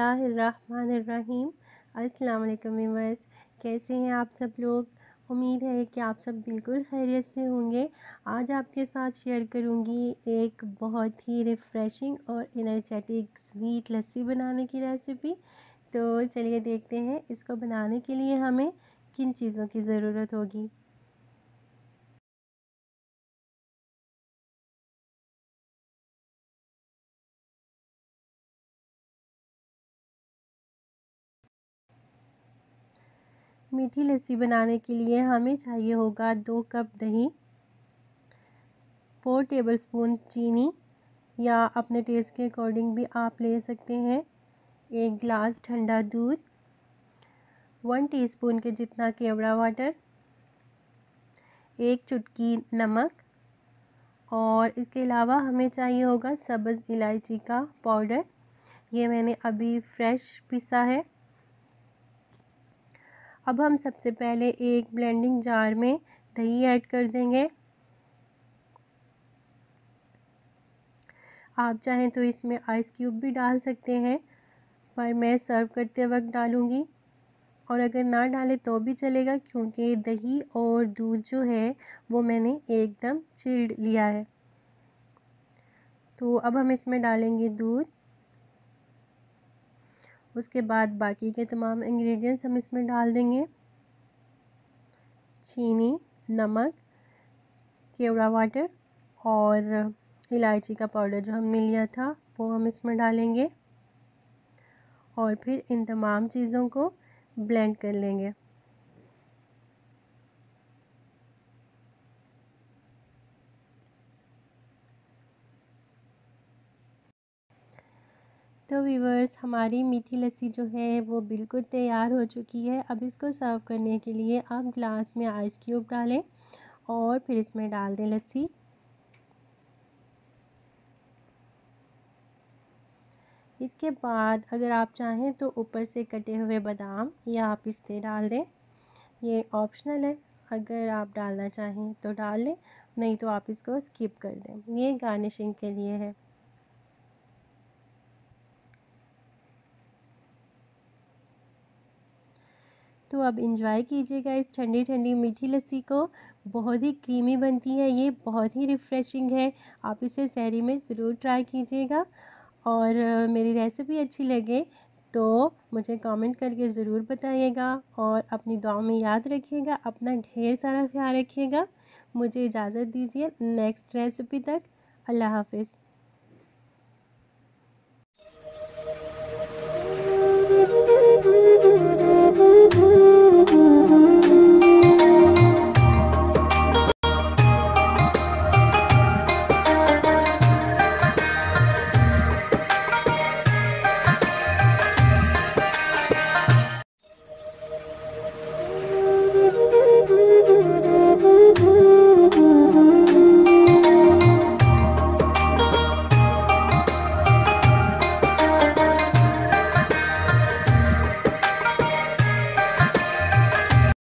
बिस्मिल्लाहिर्रहमानिर्रहीम। अस्सलाम वालेकुम व्यूअर्स, कैसे हैं आप सब लोग। उम्मीद है कि आप सब बिल्कुल खैरियत से होंगे। आज आपके साथ शेयर करूंगी एक बहुत ही रिफ़्रेशिंग और एनर्जेटिक स्वीट लस्सी बनाने की रेसिपी। तो चलिए देखते हैं इसको बनाने के लिए हमें किन चीज़ों की ज़रूरत होगी। मीठी लस्सी बनाने के लिए हमें चाहिए होगा 2 कप दही, 4 टेबलस्पून चीनी या अपने टेस्ट के अकॉर्डिंग भी आप ले सकते हैं, 1 गिलास ठंडा दूध, 1 टीस्पून के जितना केवड़ा वाटर, 1 चुटकी नमक और इसके अलावा हमें चाहिए होगा सब्ज़ इलायची का पाउडर। ये मैंने अभी फ्रेश पीसा है। अब हम सबसे पहले एक ब्लेंडिंग जार में दही ऐड कर देंगे। आप चाहें तो इसमें आइस क्यूब भी डाल सकते हैं, पर मैं सर्व करते वक्त डालूँगी। और अगर ना डालें तो भी चलेगा, क्योंकि दही और दूध जो है वो मैंने एकदम चिल्ड लिया है। तो अब हम इसमें डालेंगे दूध। उसके बाद बाकी के तमाम इंग्रेडिएंट्स हम इसमें डाल देंगे। चीनी, नमक, केवड़ा वाटर और इलायची का पाउडर जो हमने लिया था वो हम इसमें डालेंगे और फिर इन तमाम चीज़ों को ब्लेंड कर लेंगे। तो व्यूअर्स, हमारी मीठी लस्सी जो है वो बिल्कुल तैयार हो चुकी है। अब इसको सर्व करने के लिए आप ग्लास में आइस क्यूब डालें और फिर इसमें डाल दें लस्सी। इसके बाद अगर आप चाहें तो ऊपर से कटे हुए बादाम या पिस्ते डाल दें। ये ऑप्शनल है, अगर आप डालना चाहें तो डाल लें, नहीं तो आप इसको स्किप कर दें। ये गार्निशिंग के लिए है। तो अब इंजॉय कीजिएगा इस ठंडी ठंडी मीठी लस्सी को। बहुत ही क्रीमी बनती है ये, बहुत ही रिफ़्रेशिंग है। आप इसे सहरी में ज़रूर ट्राई कीजिएगा। और मेरी रेसिपी अच्छी लगे तो मुझे कमेंट करके ज़रूर बताइएगा और अपनी दुआ में याद रखिएगा। अपना ढेर सारा ख्याल रखिएगा। मुझे इजाज़त दीजिए नेक्स्ट रेसिपी तक। अल्लाह हाफ़िज़।